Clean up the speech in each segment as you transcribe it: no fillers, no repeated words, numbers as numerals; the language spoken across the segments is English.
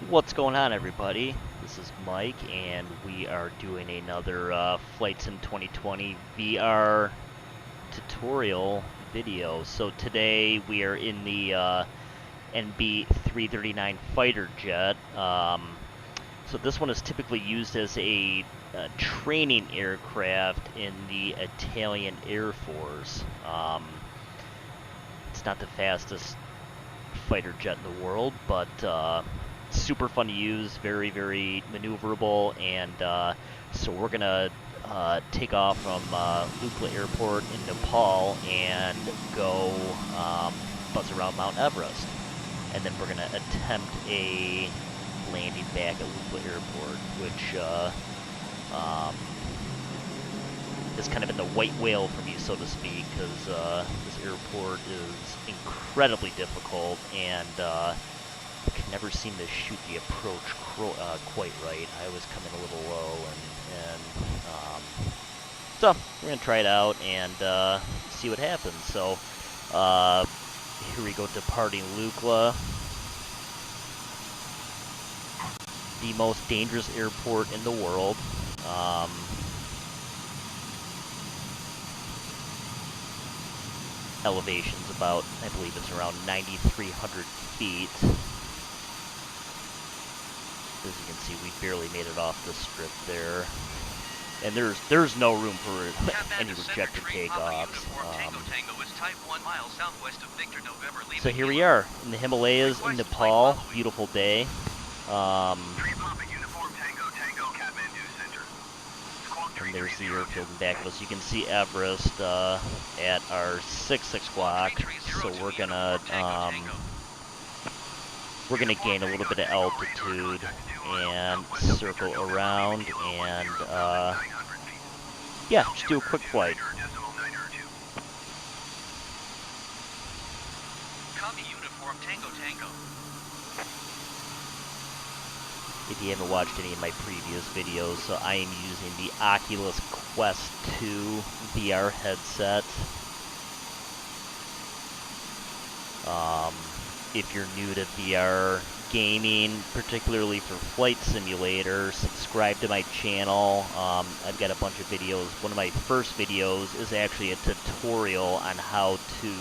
What's going on, everybody? This is Mike, and we are doing another Flight Sim 2020 VR tutorial video. So today we are in the NB339 fighter jet. So this one is typically used as a training aircraft in the Italian Air Force. It's not the fastest fighter jet in the world, but super fun to use, very, very maneuverable, and so we're gonna take off from Lukla Airport in Nepal and go buzz around Mount Everest, and then we're gonna attempt a landing back at Lukla Airport, which is kind of in the white whale for me, so to speak, because this airport is incredibly difficult, and I can never seem to shoot the approach quite right. I always come in a little low, and so we're gonna try it out and see what happens. So here we go, departing Lukla, the most dangerous airport in the world. Elevation's about, I believe it's around 9,300 feet. As you can see, we barely made it off the strip there. And there's no room for any rejected takeoffs. So here we are in the Himalayas in Nepal. Beautiful day. And there's the airfield in back of us. You can see Everest at our 6 o'clock. So we're gonna gain a little bit of altitude and circle around and yeah, just do a quick flight. Copy uniform Tango Tango. If you haven't watched any of my previous videos, so I am using the Oculus Quest 2 VR headset. If you're new to VR gaming, particularly for Flight Simulator, subscribe to my channel. I've got a bunch of videos. One of my first videos is actually a tutorial on how to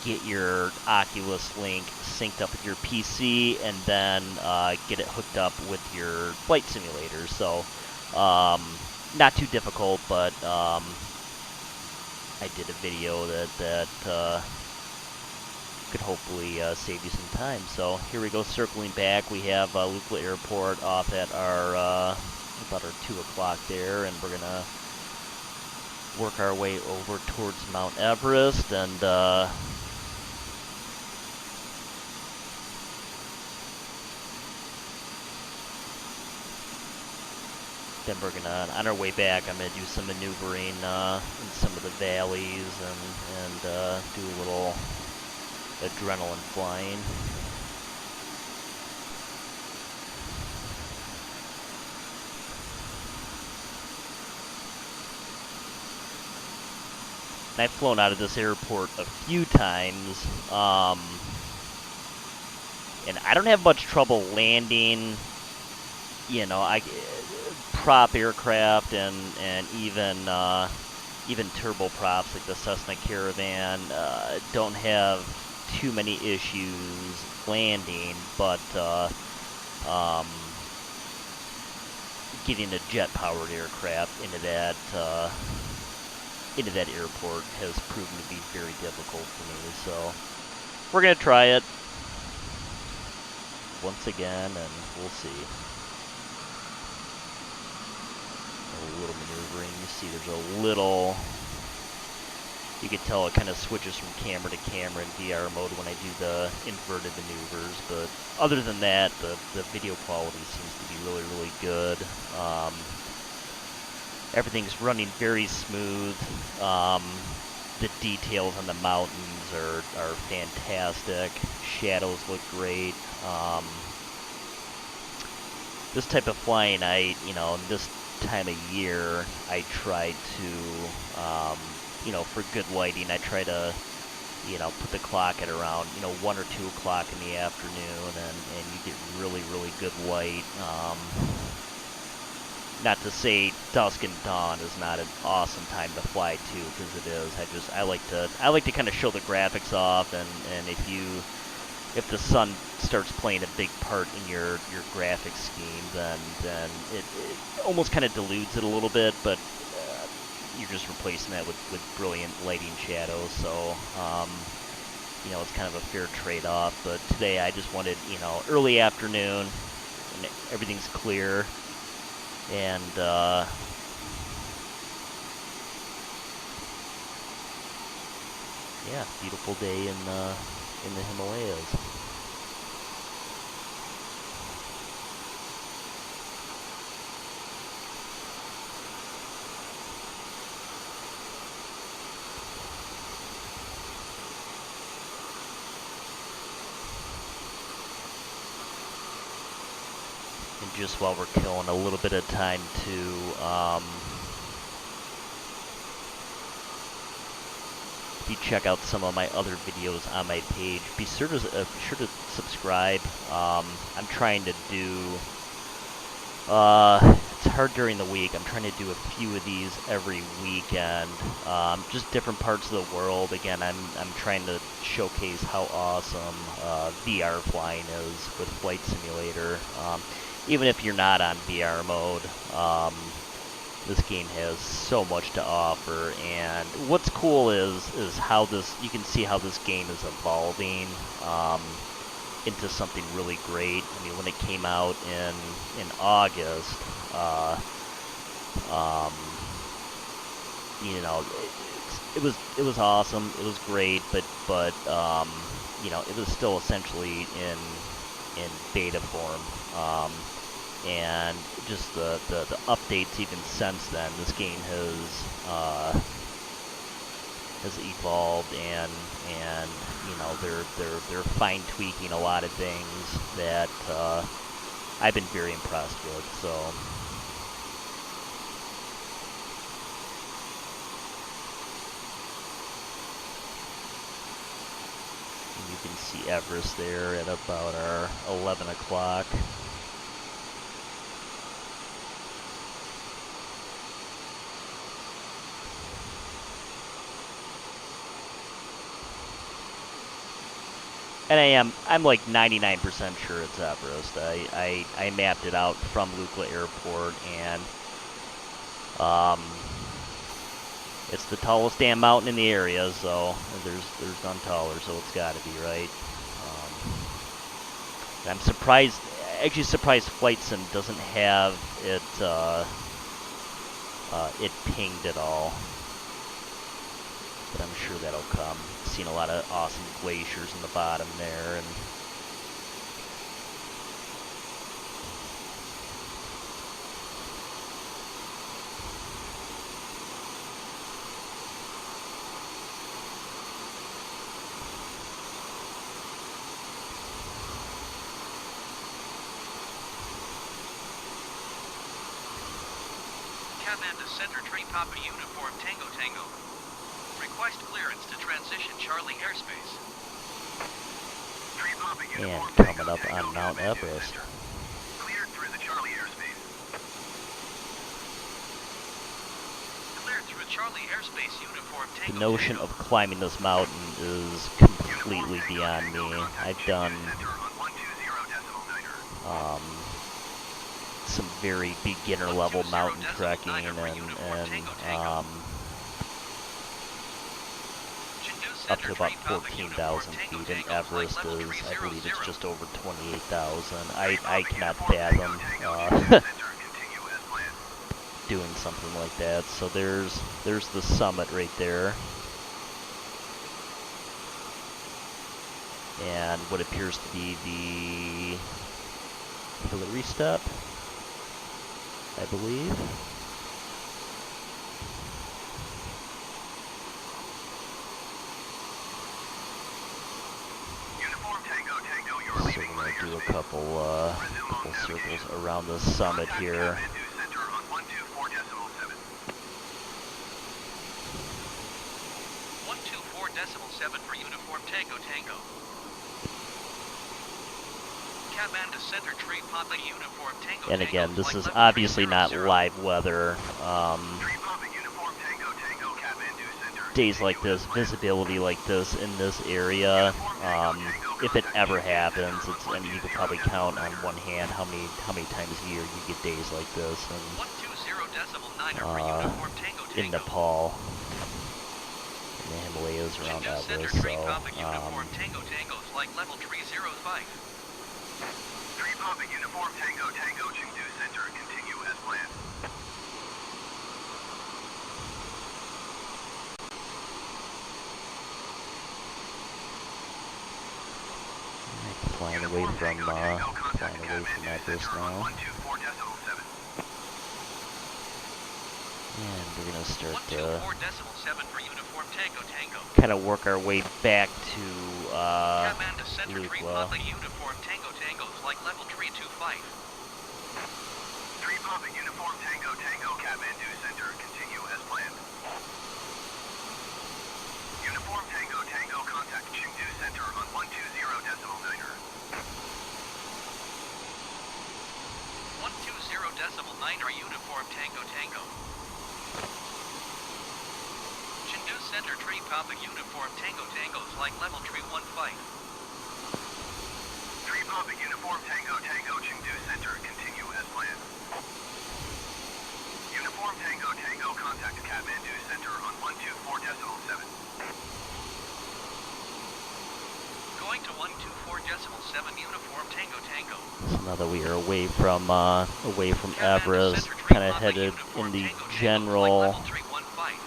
get your Oculus Link synced up with your PC and then get it hooked up with your Flight Simulator. So, not too difficult, but I did a video that could hopefully save you some time. So here we go, circling back. We have Lukla Airport off at our about our 2 o'clock there, and we're gonna work our way over towards Mount Everest, and then we're gonna, on our way back, I'm gonna do some maneuvering in some of the valleys and do a little adrenaline flying. And I've flown out of this airport a few times, and I don't have much trouble landing, you know, prop aircraft and even turboprops like the Cessna Caravan don't have too many issues landing, but getting a jet-powered aircraft into that airport has proven to be very difficult for me. So we're gonna try it once again, and we'll see. A little maneuvering. You see, there's a little. You can tell it kind of switches from camera to camera in VR mode when I do the inverted maneuvers, but other than that, the video quality seems to be really, really good. Everything's running very smooth. The details on the mountains are fantastic. Shadows look great. This type of flying, this time of year, I try to, for good lighting, I try to you know, put the clock at around, you know, 1 or 2 o'clock in the afternoon, and you get really, really good light. Not to say dusk and dawn is not an awesome time to fly too, because it is. I like to kind of show the graphics off, and if the sun starts playing a big part in your graphics scheme, then it almost kind of dilutes it a little bit, but you're just replacing that with brilliant lighting shadows. So you know, it's kind of a fair trade-off. But today I just wanted, you know, early afternoon, and everything's clear, and yeah, beautiful day in the Himalayas. And just while we're killing a little bit of time to if you check out some of my other videos on my page, be sure to subscribe. I'm trying to do. It's hard during the week. I'm trying to do a few of these every weekend. Just different parts of the world. Again, I'm trying to showcase how awesome VR flying is with Flight Simulator. Even if you're not on VR mode, this game has so much to offer. And what's cool is how you can see how this game is evolving into something really great. I mean, when it came out in August, you know, it was awesome. It was great, but you know, it was still essentially in beta form. And just the updates even since then, this game has evolved, and you know, they're fine tweaking a lot of things that I've been very impressed with. So you can see Everest there at about our 11 o'clock. And I'm like 99% sure it's Everest. I mapped it out from Lukla Airport, and it's the tallest damn mountain in the area, so there's none taller, so it's got to be right. I'm actually surprised Flight Sim doesn't have it it pinged at all. But I'm sure that'll come. Seen a lot of awesome glaciers in the bottom there, and Catman to Center Tree Papa Uniform Tango Tango. Request clearance to transition Charlie airspace. and coming up on Mount Everest. Cleared through the Charlie airspace. Cleared through Charlie airspace Uniform Tango The notion Tango. of climbing this mountain is completely beyond me. I've done some very beginner level mountain trekking, and up to about 14,000 feet, and Everest is, I believe it's just over 28,000. I cannot fathom doing something like that. So there's the summit right there, and what appears to be the Hillary step, I believe. So we're going to do a couple circles around the summit here. 124.7 for Uniform Tango Tango. Catman to center tree Papa Uniform Tango And Tango. again, this Flight is level obviously not 300. live weather. Tree Papa Uniform Tango Tango. Catman to center. Days like this, visibility like this in this area, if it ever happens, I mean, you could probably count on one hand how many times a year you get days like this 120.9 for Uniform Tango in Tango. Nepal, in the Himalayas around Chengdu Center Everest. Tree So, Papa Uniform Tango Tango. Flight level 305. Tree Papa Uniform Tango Tango. Chengdu Center. Continue as planned. flying away from Everest now. 124.7. And we're gonna start 124.7 for Uniform Tango Tango. kind of work our way back to Catman to center tree Lukla. Papa Uniform Tango Tango. Flight level 325. Tree Papa Uniform Tango Tango. Catman to center. Continue as planned. Uniform Tango Tango. Contact Chengdu Center on 120.9er. 120.9er. Uniform Tango Tango. Chengdu Center Tree Papa Uniform Tango Tango. Flight level 315. Tree Papa Uniform Tango Tango. Chengdu Center. Continue as planned. Uniform Tango Tango. Contact Kathmandu Center on 124.7. Going to 124.7. Uniform Tango Tango. So now that we are away from Kathmandu Everest, Center, Tree kind of Papa headed Uniform in the Tango Tango. general Flight level 315.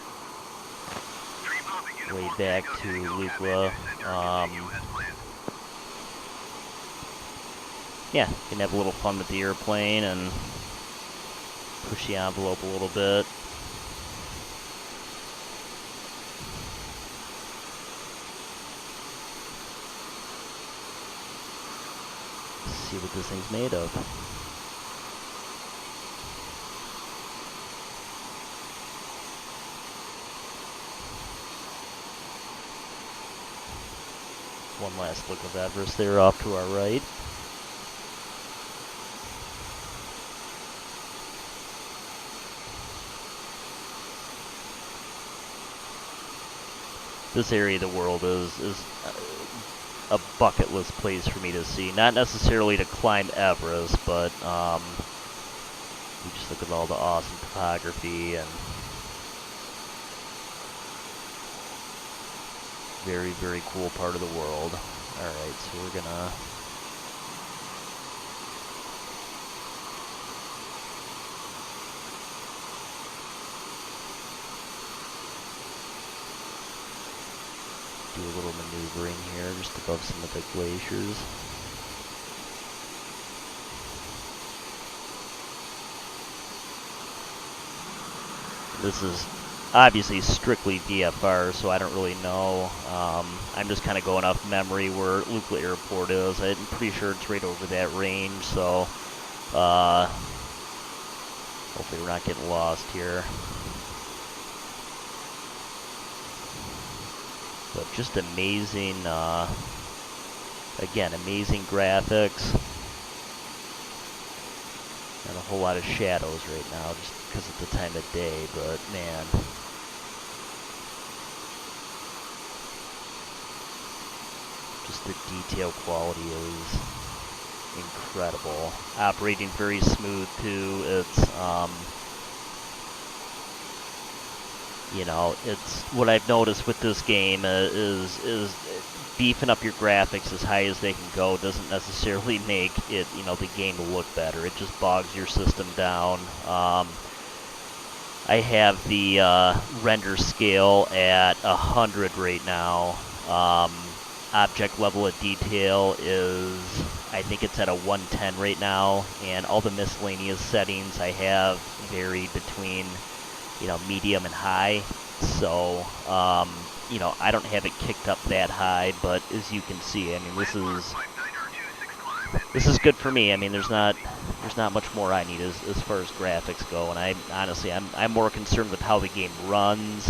Tree Papa way Uniform back Tango to Tango. Lukla. Kathmandu Center. Continue as planned. Yeah, can have a little fun with the airplane and push the envelope a little bit. See what this thing's made of. One last look of Everest there off to our right. This area of the world is a bucket list place for me to see. Not necessarily to climb Everest, but you just look at all the awesome topography and very, very cool part of the world. Alright, so we're gonna do a little maneuvering here just above some of the glaciers. This is obviously strictly DFR, so I don't really know. I'm just kind of going off memory where Lukla Airport is. I'm pretty sure it's right over that range, so hopefully we're not getting lost here. But just amazing, again, amazing graphics. And a whole lot of shadows right now, just because of the time of day, but man. Just the detail quality is incredible. Operating very smooth too. It's, you know, it's what I've noticed with this game is beefing up your graphics as high as they can go doesn't necessarily make it, you know, the game look better. It just bogs your system down. I have the render scale at 100 right now. Object level of detail is, I think it's at a 110 right now, and all the miscellaneous settings I have vary between, you know, medium and high. So, you know, I don't have it kicked up that high, but as you can see, I mean, this is good for me. I mean, there's not much more I need as far as graphics go, and I'm more concerned with how the game runs.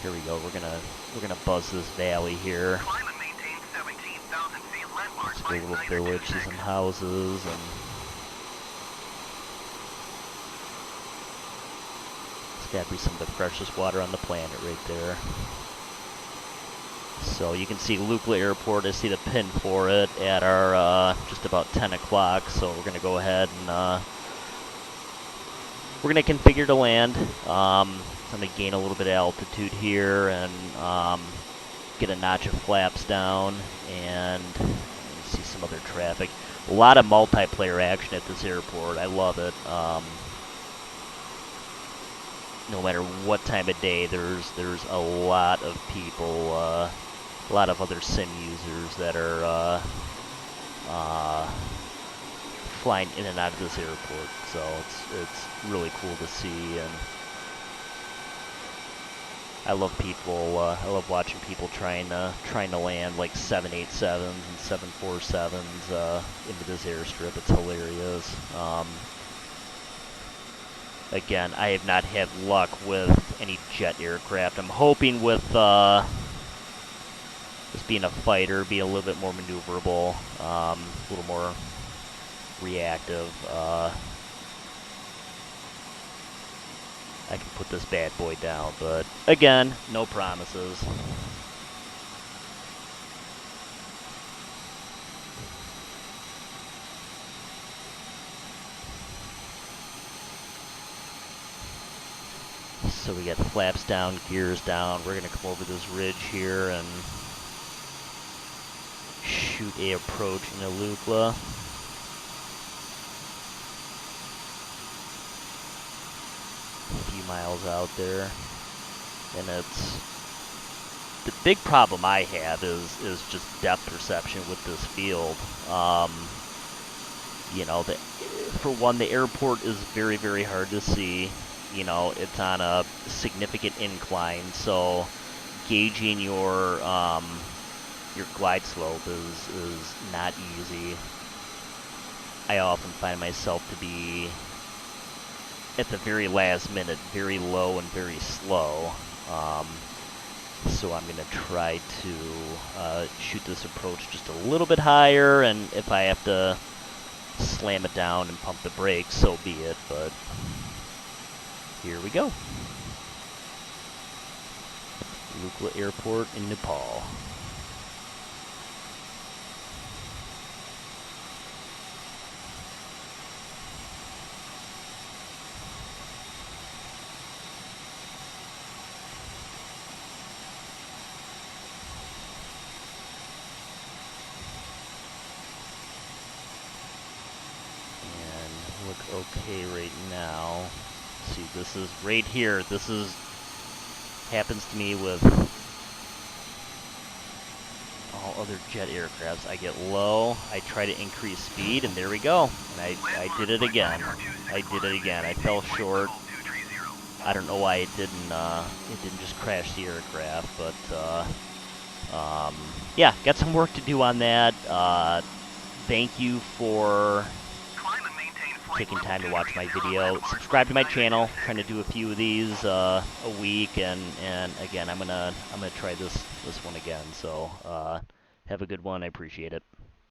Here we go. We're gonna We're gonna buzz this valley here. Climb and maintain 17,000 feet landmark It's a by little 9 or 2 village, see some seconds. houses, and it's gotta be some of the freshest water on the planet right there. So you can see Lukla Airport. I see the pin for it at our just about 10 o'clock. So we're gonna go ahead and we're gonna configure to land. I'm gonna gain a little bit of altitude here and get a notch of flaps down and see some other traffic. A lot of multiplayer action at this airport. I love it. No matter what time of day, there's a lot of people, a lot of other sim users that are flying in and out of this airport. So it's really cool to see, and I love people. I love watching people trying to land like 787s and 747s into this airstrip. It's hilarious. Again, I have not had luck with any jet aircraft. I'm hoping with this being a fighter, be a little bit more maneuverable, a little more reactive. I can put this bad boy down, but again, no promises. So we got flaps down, gears down. We're gonna come over this ridge here and shoot a approach into Lukla. A few miles out there, and it's the big problem I have is just depth perception with this field. You know, for one, the airport is very, very hard to see. You know, it's on a significant incline, so gauging your glide slope is not easy. I often find myself to be at the very last minute very low and very slow. So I'm gonna try to shoot this approach just a little bit higher, and if I have to slam it down and pump the brakes, so be it, but here we go. Lukla Airport in Nepal. And look okay right now. See, this is right here. This is happens to me with all other jet aircrafts. I get low, I try to increase speed, and there we go. And I did it again. I did it again. I fell short. I don't know why it didn't just crash the aircraft, but yeah, got some work to do on that. Thank you for taking time to watch my video. Subscribe to my channel. Trying to do a few of these a week, and again, I'm gonna try this one again. So have a good one. I appreciate it.